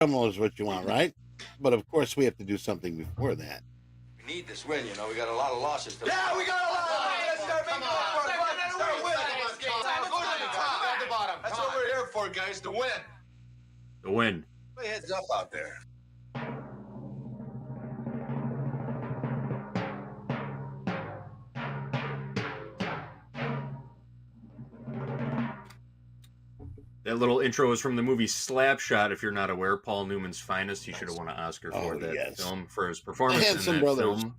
Terminal is what you want, right? But of course, we have to do something before that. We need this win, you know. We got a lot of losses. Yeah, we got a lot of losses. Let's start making up for it. Start winning. Go to the bottom. That's what we're here for, guys, to win. The win. Play heads up out there. That little intro is from the movie Slapshot. If you're not aware, Paul Newman's finest. He should have won an Oscar for that film for his performance in that film.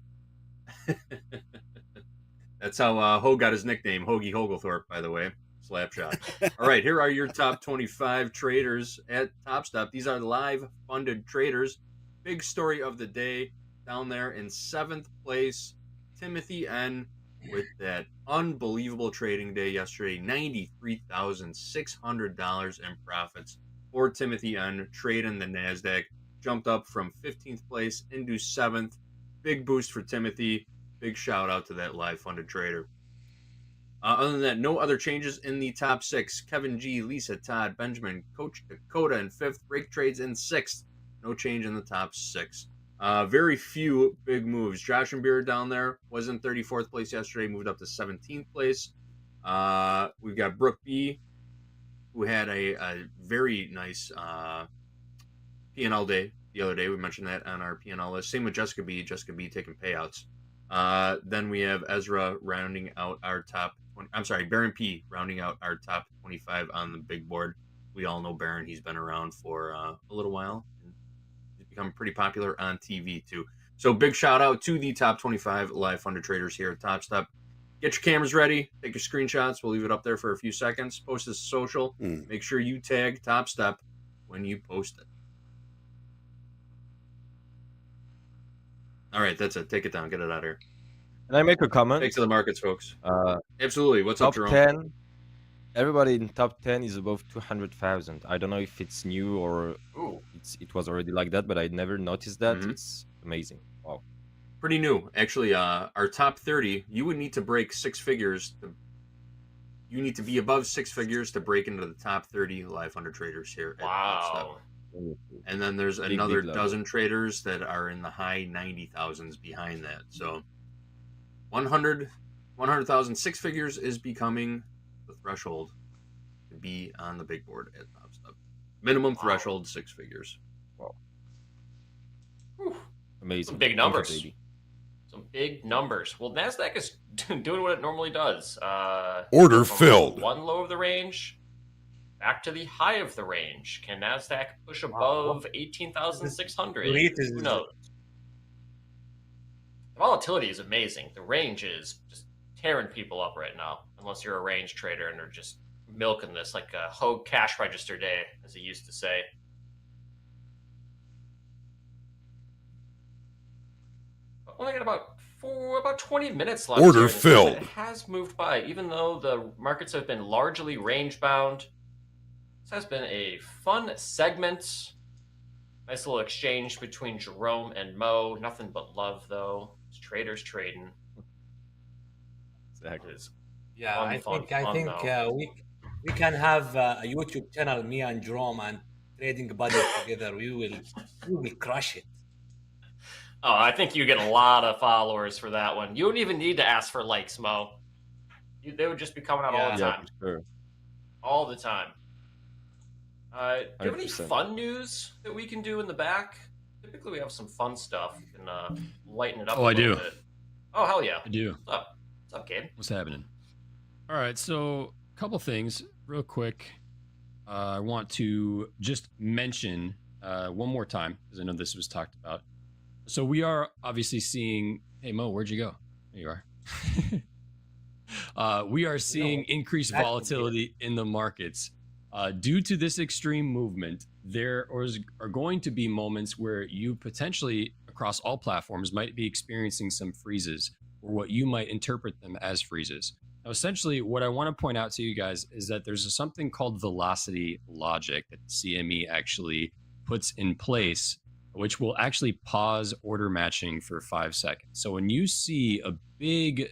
That's how Hogue got his nickname, Hoagie Hoglethorpe, by the way. Slapshot. All right, here are your top 25 traders at TopStep. These are live funded traders. Big story of the day down there in 7th place, Timothy N. with that unbelievable trading day yesterday, $93,600 in profits for Timothy N. Trading the Nasdaq, jumped up from 15th place into 7th. Big boost for Timothy. Big shout out to that live funded trader. Other than that, no other changes in the top 6. Kevin G, Lisa, Todd, Benjamin, Coach Dakota in 5th, Break Trades in 6th. No change in the top 6. Very few big moves. Josh and Beer down there was in 34th place yesterday, moved up to 17th place. We've got Brooke B, who had a very nice P&L day the other day. We mentioned that on our P&L list. Same with Jessica B. Jessica B taking payouts. Then we have Ezra rounding out our top 20. I'm sorry, Baron P rounding out our top 25 on the big board. We all know Baron. He's been around for a little while. He's become pretty popular on TV too. So big shout out to the top 25 live funded traders here at TopStep. Get your cameras ready. Take your screenshots. We'll leave it up there for a few seconds. Post this to social. Make sure you tag TopStep when you post it. All right, that's it. Take it down. Get it out of here. Can I make a comment? Thanks to the markets, folks. Absolutely. What's up, Top Jerome? 10. Everybody in top 10 is above 200,000. I don't know if it's new or it was already like that, but I never noticed that. It's amazing. Wow. Pretty new. Actually, our top 30, you would need to break 6 figures. You need to be above 6 figures to break into the top 30 live funded traders here at TopStep. And then there's another dozen traders that are in the high 90,000s behind that. So 100,000 6 figures is becoming the threshold to be on the big board at TopStep. Minimum threshold 6 figures. Wow. Amazing. Some big numbers. Some big numbers. Well, Nasdaq is doing what it normally does. Order filled. One low of the range back to the high of the range. Can Nasdaq push above 18,600? Who knows? The volatility is amazing. The range is just tearing people up right now, unless you're a range trader and they're just milking this like a Hogue cash register day, as he used to say. But only got about 20 minutes left. Order filled. It has moved by, even though the markets have been largely range bound. This has been a fun segment. Nice little exchange between Jerome and Mo. Nothing but love, though. It's traders trading. Exactly. Yeah, I think we can have a YouTube channel, me and Jerome, and trading buddies together. We will crush it. Oh, I think you get a lot of followers for that one. You don't even need to ask for likes, Mo. They would just be coming out all the time. Sure. All the time. Do you have any fun news that we can do in the back? Typically, we have some fun stuff. We can lighten it up a little bit. Oh, hell yeah. I do. What's up? What's up, Gabe? What's happening? All right, so a couple things real quick. I want to just mention one more time, because I know this was talked about. So we are obviously seeing... Hey, Mo, where'd you go? There you are. We are seeing increased volatility in the markets. Due to this extreme movement, there are going to be moments where you potentially, across all platforms, might be experiencing some freezes, or what you might interpret them as freezes. Now, essentially, what I want to point out to you guys is that there's something called velocity logic that the CME actually puts in place, which will actually pause order matching for 5 seconds. So when you see a big,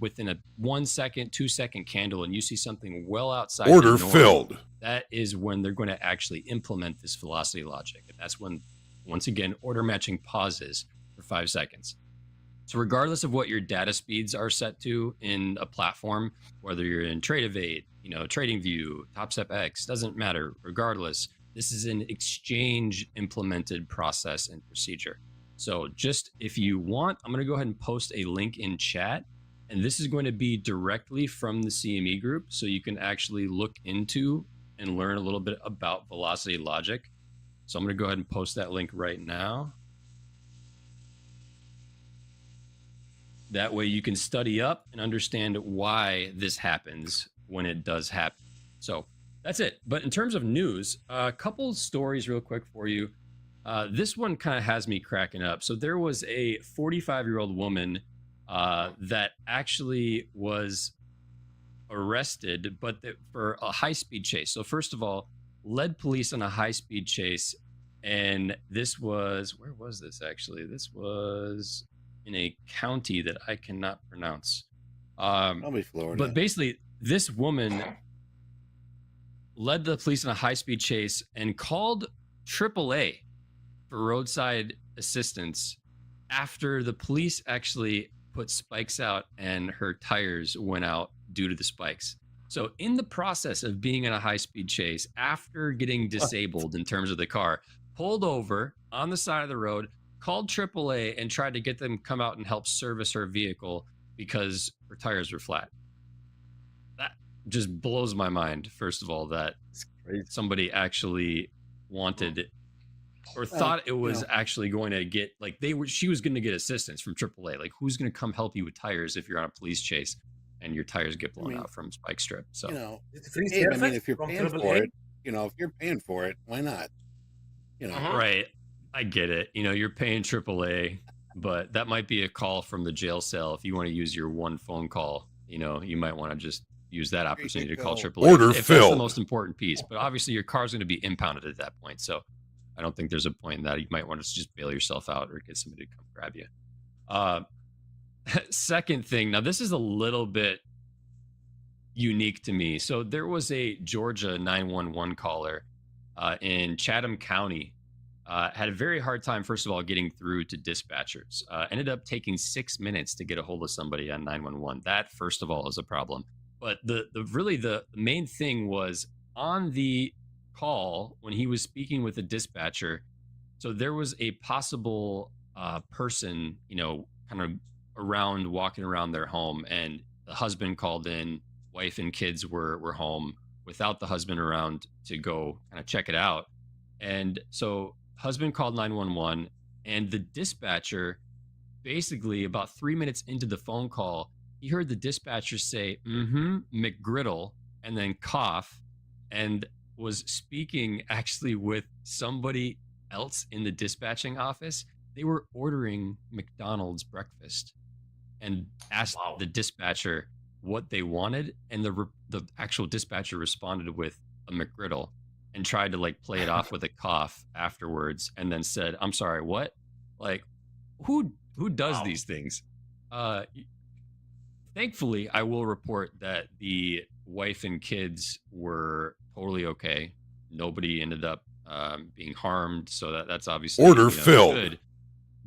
within a 1 second, 2 second candle, and you see something well outside order the norm, filled, that is when they're going to actually implement this velocity logic. And that's when, once again, order matching pauses for 5 seconds. So regardless of what your data speeds are set to in a platform, whether you're in TradeAvate, TradingView, TopStepX, doesn't matter. Regardless, this is an exchange implemented process and procedure. So just if you want, I'm going to go ahead and post a link in chat. And this is going to be directly from the CME group. So you can actually look into and learn a little bit about velocity logic. So I'm going to go ahead and post that link right now. That way you can study up and understand why this happens when it does happen. So that's it. But in terms of news, a couple stories real quick for you. This one kind of has me cracking up. So there was a 45-year-old woman that actually was arrested, but for a high-speed chase. So first of all, led police on a high-speed chase. And this was, where was this actually? This was in a county that I cannot pronounce. Probably Florida. But basically, this woman led the police in a high-speed chase and called AAA for roadside assistance after the police actually put spikes out and her tires went out due to the spikes. So in the process of being in a high-speed chase, after getting disabled in terms of the car, pulled over on the side of the road, called AAA and tried to get them to come out and help service her vehicle because her tires were flat. That just blows my mind, first of all, that somebody actually wanted or thought it was actually going to get, like, she was going to get assistance from AAA. Like, who's going to come help you with tires if you're on a police chase and your tires get blown out from spike strip? So, hey, I mean, if you're paying for it, if you're paying for it, why not? Right. I get it. You're paying AAA, but that might be a call from the jail cell. If you want to use your one phone call, you might want to just use that opportunity to call AAA. Order if filled. That's the most important piece. But obviously, your car's going to be impounded at that point. So I don't think there's a point in that. You might want to just bail yourself out or get somebody to come grab you. Second thing, now this is a little bit unique to me. So there was a Georgia 911 caller in Chatham County. Had a very hard time, first of all, getting through to dispatchers. Ended up taking 6 minutes to get a hold of somebody on 911. That, first of all, is a problem. But the main thing was on the call when he was speaking with the dispatcher. So there was a possible person, kind of walking around their home, and the husband called in. Wife and kids were home without the husband around to go kind of check it out. And so husband called 911, and the dispatcher, basically about 3 minutes into the phone call, he heard the dispatcher say, McGriddle, and then cough, and was speaking actually with somebody else in the dispatching office. They were ordering McDonald's breakfast and asked the dispatcher what they wanted, and the actual dispatcher responded with a McGriddle and tried to play it off with a cough afterwards, and then said, "I'm sorry, what?" Like, who does these things? Thankfully, I will report that the wife and kids were totally okay. Nobody ended up being harmed, so that's obviously order filled. Good.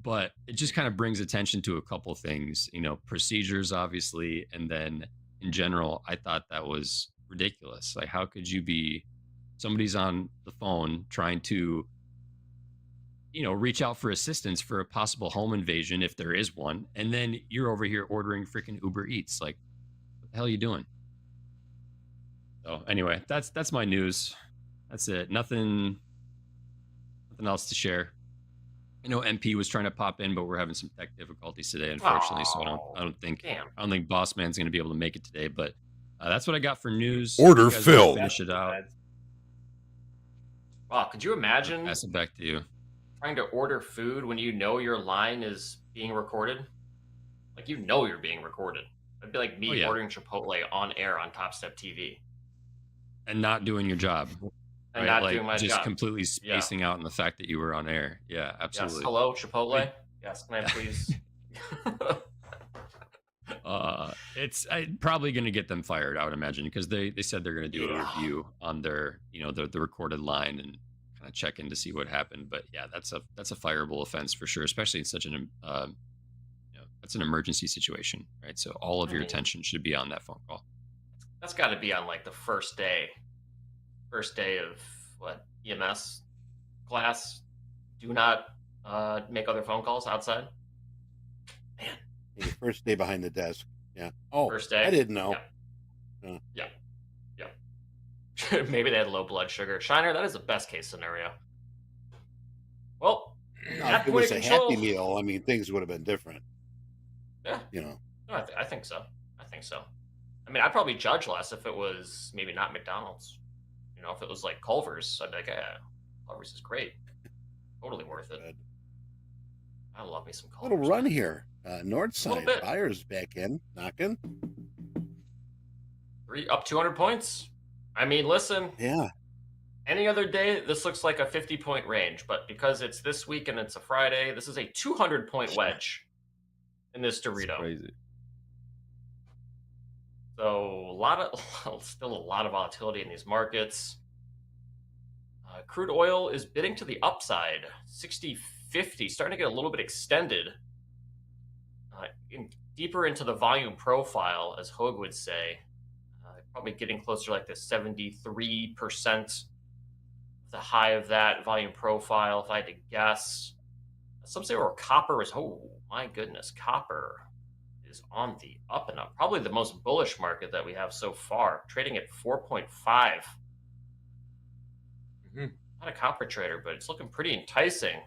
But it just kind of brings attention to a couple things, procedures, obviously, and then in general, I thought that was ridiculous. Like, how could you be? Somebody's on the phone trying to, reach out for assistance for a possible home invasion, if there is one, and then you're over here ordering freaking Uber Eats. Like, what the hell are you doing? So anyway, that's my news. That's it. Nothing else to share. I know MP was trying to pop in, but we're having some tech difficulties today, unfortunately. So I don't think Boss Man's going to be able to make it today. But that's what I got for news. Order filled. Finish it out. Wow, could you imagine pass it back to you, trying to order food when your line is being recorded? Like, you're being recorded. It'd be like me ordering Chipotle on air on Top Step TV. And not doing your job. And not doing my job. Just completely spacing out on the fact that you were on air. Yeah, absolutely. Yes. Hello, Chipotle? Yes, can I please? It's probably going to get them fired, I would imagine, because they said they're going to do a review on their, the recorded line and kind of check in to see what happened. But yeah, that's a fireable offense for sure, especially in such an that's an emergency situation, right? So all of your attention should be on that phone call. That's got to be on like the first day of what, EMS class. Do not make other phone calls outside. Man, the first day behind the desk. Yeah. Oh, first day. I didn't know. Yeah. Maybe they had low blood sugar. Shiner, that is the best case scenario. Well, if it was a Happy Meal, I mean, things would have been different. Yeah. No, I think so. I mean, I'd probably judge less if it was maybe not McDonald's. If it was like Culver's, I'd be like, yeah, Culver's is great. Totally worth it. I love me some Culver's. Little run here. North side. Buyers back in. Knocking. Up 200 points. I mean, listen. Yeah. Any other day, this looks like a 50-point range. But because it's this week and it's a Friday, this is a 200-point wedge in this Dorito. That's crazy. So still a lot of volatility in these markets. Crude oil is bidding to the upside, 60.50, starting to get a little bit extended. Deeper into the volume profile, as Hogue would say, probably getting closer to like the 73%, the high of that volume profile, if I had to guess. Some say copper is, oh my goodness, copper is on the up and up. Probably the most bullish market that we have so far, trading at 4.5. Not a copper trader, but it's looking pretty enticing.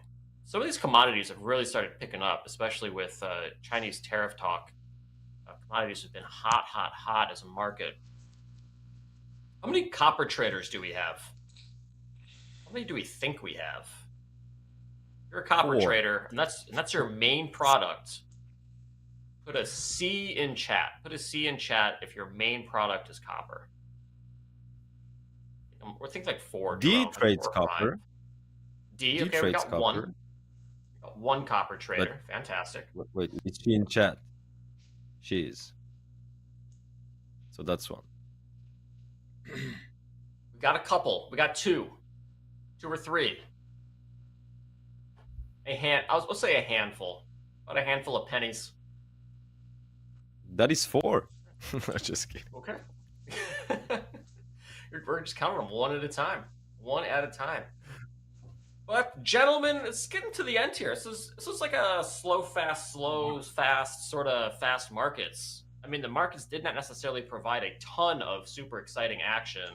Some of these commodities have really started picking up, especially with Chinese tariff talk. Commodities have been hot as a market. How many copper traders do we have? How many do we think we have? If you're a copper trader, and that's your main product. Put a C in chat. Put a C in chat if your main product is copper. Or think like 4. D trades copper. 5. D, okay, we got copper. One. We got one copper trader. Fantastic. Wait, is she in chat? She is. So that's one. We got a couple. We got 2. 2 or 3. Let's say a handful. About a handful of pennies. That is 4. Just kidding. Okay. We're just counting them one at a time. But gentlemen, it's getting to the end here. This is like a slow, fast sort of fast markets. I mean, the markets did not necessarily provide a ton of super exciting action.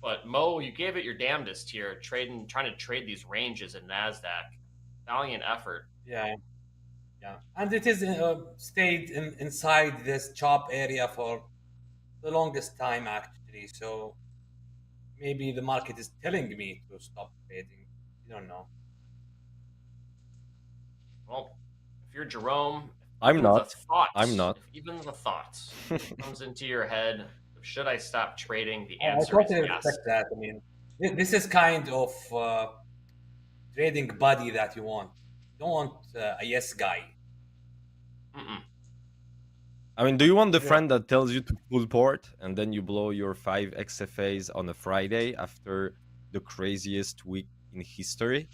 But Mo, you gave it your damnedest here, trying to trade these ranges in Nasdaq. Valiant effort. Yeah, and it is stayed inside this chop area for the longest time, actually. So maybe the market is telling me to stop trading. You don't know. Well, if you're Jerome, I'm not. If even the thoughts comes into your head, should I stop trading? The answer is yes. Expect that. I mean, this is kind of trading buddy that you want. You don't want a yes guy. I mean, do you want the friend that tells you to full port and then you blow your 5 XFAs on a Friday after the craziest week in history?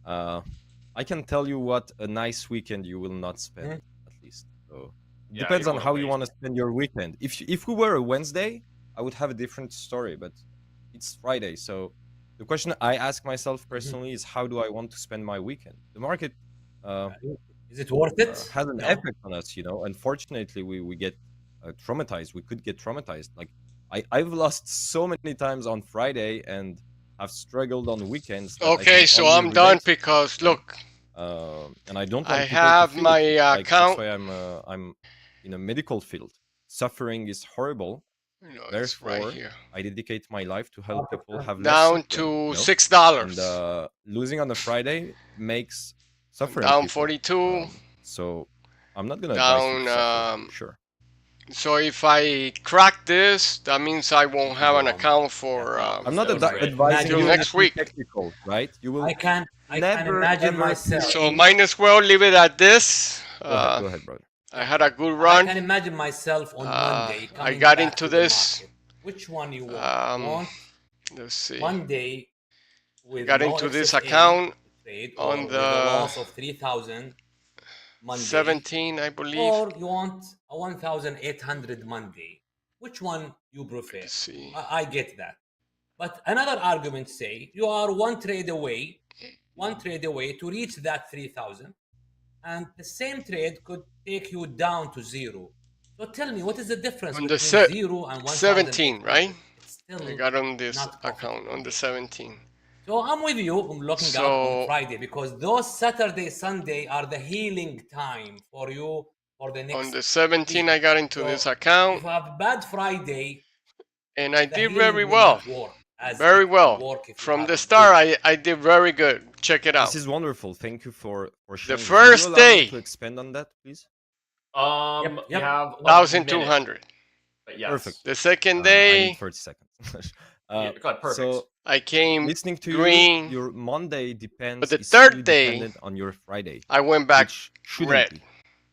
I can tell you what a nice weekend you will not spend, at least. So it depends on how you want to spend your weekend. If we were a Wednesday, I would have a different story, but it's Friday. So the question I ask myself personally is, how do I want to spend my weekend? The market... is it worth it? Has an effect on us, Unfortunately, we get traumatized. We could get traumatized. Like I've lost so many times on Friday and I've struggled on weekends. Okay, so I'm done because look, and I don't. I have my account. That's why I'm in a medical field. Suffering is horrible. Therefore, right here. I dedicate my life to help people have down less to $6. And losing on a Friday makes suffering down people. 42. So I'm not gonna down. Sure. So if I crack this, that means I won't have an account for. I'm not advising you next week. Technical, right? You will. I can imagine myself. So might as well leave it at this. Go ahead, brother. I had a good I run. can imagine myself on Monday. I coming got back into to the this. market. Which one you want? You want Let's see. Monday with Got no into this XFA account trade on or with the a loss of 3,000 Monday, 17, I believe. or you want a 1,800 Monday. Which one you prefer? Let's see. I get that. But another argument say you are one trade away to reach that 3,000, and the same trade could take you down to zero. So tell me, what is the difference On the between 0 and 17, right? It's still I got on this not account profitable. on the 17. So I'm with you. I'm looking out on Friday because those Saturday, Sunday are the healing time for you for the next. On the 17, week. I got into So this account. if you have a bad Friday, and I the did healing very will well. not work as Very it will well. work if you From have the a start, good- I did very good. Check it out. This is wonderful. Thank you for sharing. The this. first Will you allow me day. to expand on that, please. You Yep. have 1,200. But yes. Perfect. The second I day, need 30 seconds. Yeah, God, perfect. So I came listening to green. you, your Monday depends. But the is third fully day, dependent on your Friday. I went back which shouldn't red. be.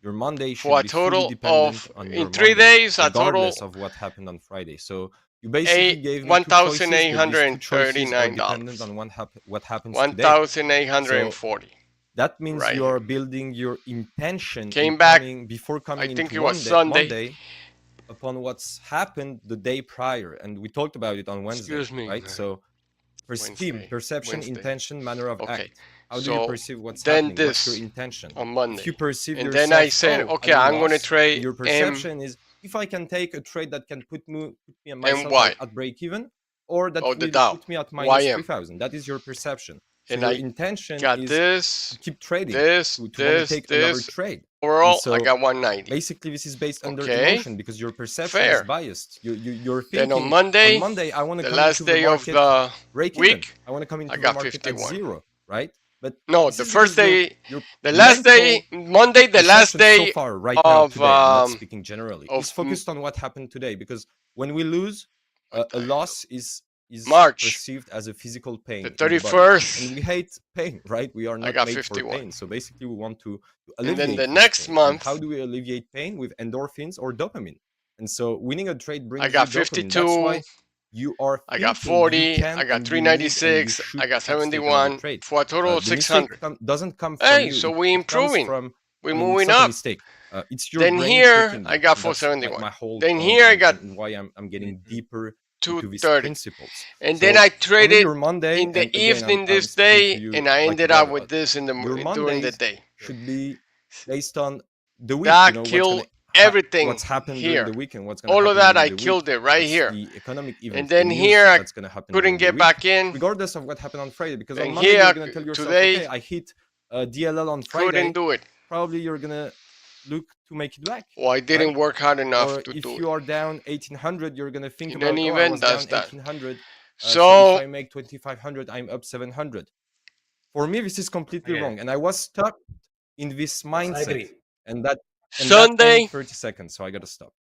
Your Monday should For a be fully total dependent of, on in your 3 Monday, days, a total regardless of what happened on Friday. So you basically gave me two choices, but these two choices are dependent on what happens today. $1,840. That means right you here. are building your intention Came back, before coming I think into it was Sunday. Monday upon what's happened the day prior, and we talked about it on Wednesday. Excuse me, right? man. So perception, Wednesday. intention, manner of Okay. act. How do So you perceive what's then happening? What's your this intention? on Monday. If you perceive And yourself, then I said, oh, okay, I I'm going to lost, trade your perception is if I can take a trade that can put me and myself Y. at break even, or that Oh, the will Dow. put me at minus YM. 3,000. That is your perception. So And your I intention got is this, to keep trading, this, to want this, to take another this. trade. Overall, so I got 190. Basically, this is based under Okay. emotion because your perception Fair. is biased. You're Then thinking on Monday, I want to the come last into the day of market the break week, even. I want to come into I the got market 51. at zero, right? But No, this the is first because day, your the last day, Monday, the last perception day so far, right now, of, today, I'm not speaking generally, of is focused on what happened today. Because when we lose, a loss is March, perceived as a physical pain. the in the body. 31st, And we hate pain, right? We are I not got made 51. for pain. So basically, we want to And alleviate then the this next pain. And month, how do we alleviate pain? With endorphins or dopamine. And so winning a trade brings I got you dopamine. 52. That's why you are I got thinking you 40, can I got and you need and you 396, should I got perhaps take another 71, trade. for a total of The mistake 600. doesn't come from Hey, you. so It we comes improving. from, We're I mean, moving it's not a up. mistake. It's your Then brain here, tricking you. I got And that's, like, 471. my whole Then point here I and- got and why I'm getting deeper into these 230. principles. And So then I for me, traded your Monday, in the and again, evening I'm this speaking to day, you and I like a ended up brother. with this in the Your during the Mondays day. should be based on the week. That You know, what's killed gonna everything what's happened here. during the week and what's going to All happen of that, during I the week. killed it right It's here. the economic event, And then the news here, I that's going to happen couldn't during the get week, back in. regardless of what happened on Friday. Because on And Monday, here, you're going to tell yourself, today, okay, I hit DLL on Friday. couldn't do it. Probably you're going to look to make it back. Well, I didn't right? work hard enough Or to if do you it. are down 1,800, you're going to think In about, any oh, I event, was down does that. 1,800. So So, if I make 2,500, I'm up 700. For me, this is completely Okay. wrong. And I was stuck in this I mindset. agree. And that Sunday, ends 30 seconds, so I got to stop.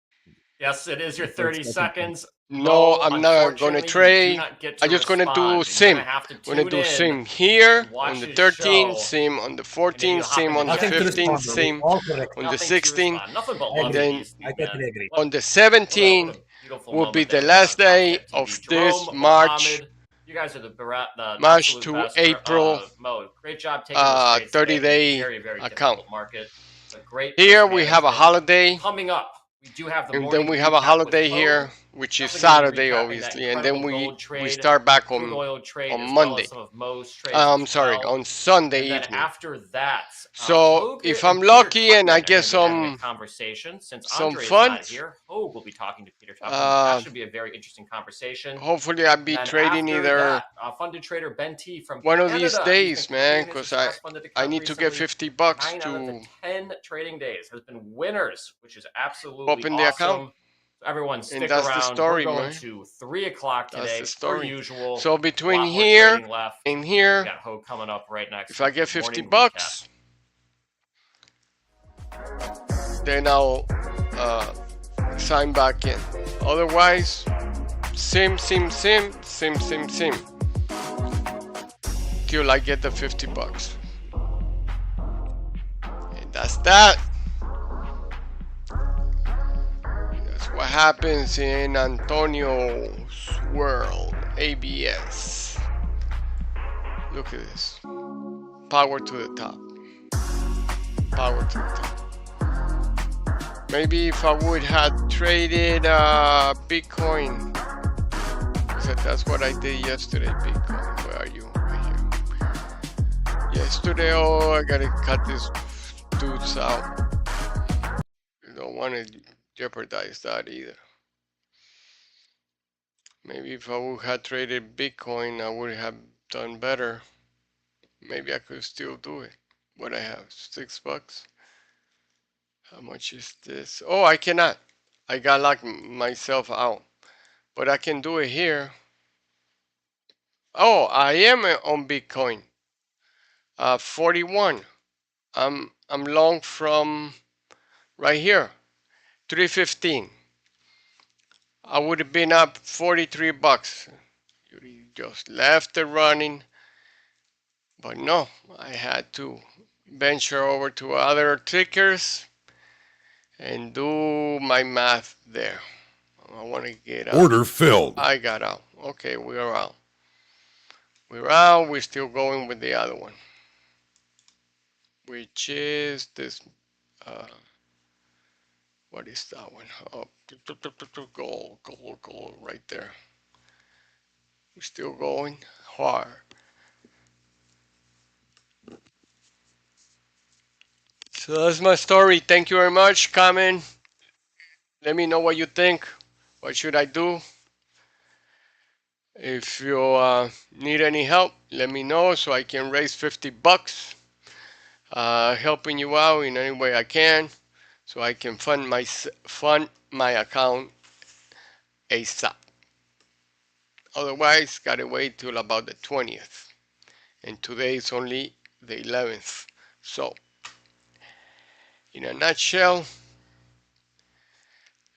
Yes, it is your 30 seconds. no, I'm not going to Unfortunately, you do trade. not get to I'm just going to do respond. sim. You're gonna have to I'm going to tune do in sim here watch on the his 13th, show, sim on the and then 14th, you hop sim into on the Nothing to 15th, respond. sim All correct. on the Nothing to 16th. respond. Nothing but I love agree. to these I totally agree. On the What 17th a beautiful will be moment the there last on Top day Step TV. of this Jerome, March. Mohammed, you guys are the March absolute to best. April, Mo, great job taking this trade 30 today. day Very, very account. difficult market. But great Here risk we have a management. holiday, Coming up, we do have the and morning then we have a recap with holiday Mo. here, which is Definitely gonna be Saturday, recapping that obviously, and then incredible we gold trade, start back crude on oil trade, on as Monday. well as some of Mo's trades I'm as sorry, well. on Sunday And then evening. after that, So Hogue if and I'm Peter lucky and I Tuchman are get gonna be having a some conversation, since some Andre is fun, not here, Hogue will be talking to Peter Tuchman. uh, That should be a very interesting conversation. hopefully I'll be And trading after either that, funded trader Ben T from one of Canada, these he's days, been man, completing his because express-funded I account need to get recently. 50 bucks 9 out of the to 10 trading days has been winners, which is absolutely open the account. awesome. So everyone, stick that's the around. story, We're going man. to 3 o'clock That's today, the per story. usual. So A between lot more here trading left. and We here, got Hogue coming up right next. if I with get the 50 morning bucks, then I'll sign back in. Otherwise, sim, sim, sim, sim, sim, sim, till I get the 50 bucks. And that's that. what happens in Antonio's world. ABS. Look at this. Power to the top. Power to the top. Maybe if I would have traded Bitcoin. So that's what I did yesterday. Bitcoin. Where are you? Right here. Yesterday, oh, I gotta cut this dudes out. You don't want to jeopardize that either. Maybe if I would have traded Bitcoin, I would have done better. Maybe I could still do it. What I have, $6. How much is this? Oh, I cannot. I got locked myself out. But I can do it here. Oh, I am on Bitcoin. 41. I'm long from right here. 315. I would have been up $43. You just left it running. But no, I had to venture over to other tickers and do my math there. I want to get out. Order filled. I got out. Okay, we're out. We're out. We're still going with the other one, which is this. What is that one? Oh, gold, right there. We're still going hard. So that's my story. Thank you very much. Comment. Let me know what you think. What should I do? If you need any help, let me know so I can raise $50. Helping you out in any way I can, so I can fund my account ASAP. Otherwise, gotta wait till about the 20th, and today is only the 11th. So, in a nutshell,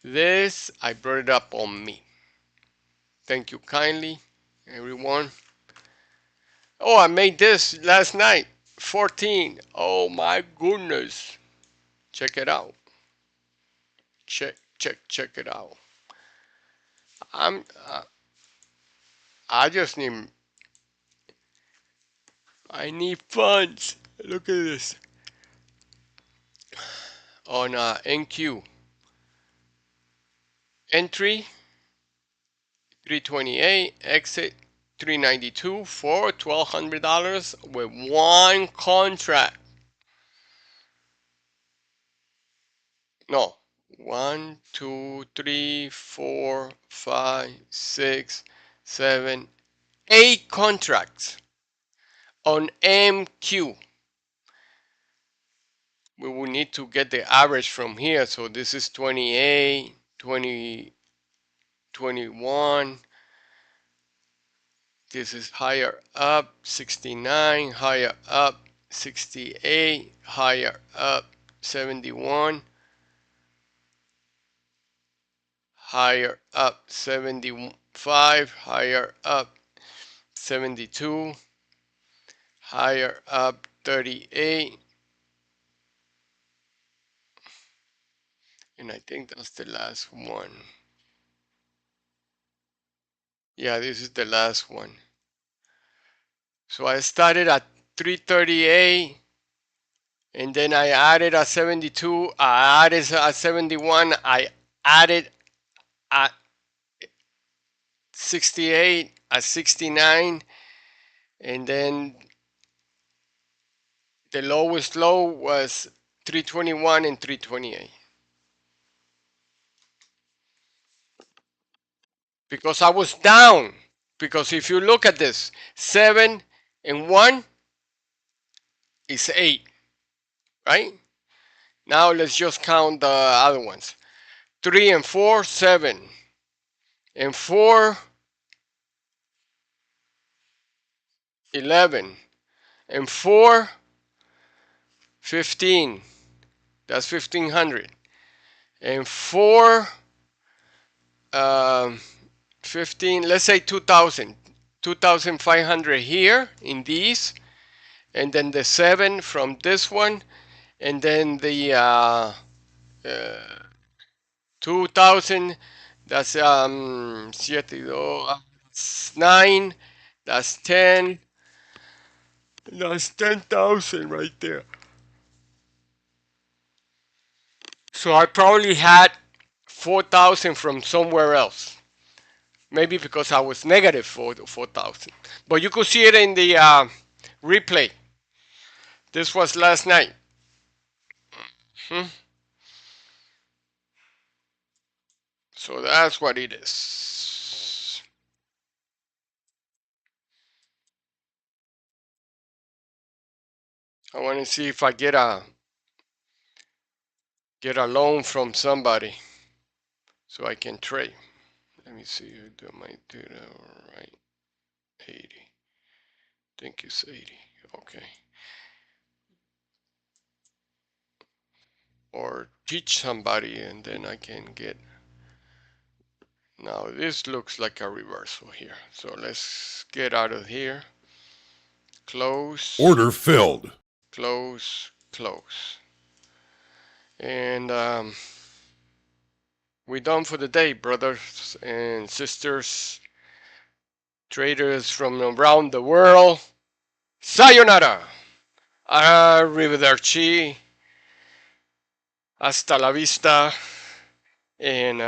this I brought it up on me. Thank you kindly, everyone. Oh, I made this last night. 14. Oh my goodness. Check it out. Check it out. I need funds. Look at this. On NQ. Entry 328, exit 392 for $1,200 with one contract. No, 1, 2, 3, 4, 5, 6, 7, 8 contracts on MQ. We will need to get the average from here. So this is 28, 20, 21. This is higher up, 69, higher up, 68, higher up, 71, higher up, 75, higher up, 72, higher up, 38, and I think that's the last one. Yeah, this is the last one. So I started at 338, and then I added a 72, I added a 71, I added at 68, at 69, and then the lowest low was 321 and 328. Because I was down. Because if you look at this, 7 and 1 is 8, right? Now let's just count the other ones. 3 and 4, 7. And 4, 11. And 4, 15. That's 1,500. And 4, 15, let's say 2,000. 2,500 here in these. And then the 7 from this one. And then the 2,000. That's 7, 9. That's 10. That's 10,000 right there. So I probably had 4,000 from somewhere else. Maybe because I was negative 4,000. But you could see it in the replay. This was last night. So that's what it is. I want to see if I get a loan from somebody so I can trade. Let me see. Do my data right? 80. I think it's 80. Okay. Or teach somebody and then I can get. Now this looks like a reversal here. So let's get out of here. Close. Order filled. Close. Close. And we're done for the day, brothers and sisters. Traders from around the world. Sayonara. Arrivederci. Hasta la vista. And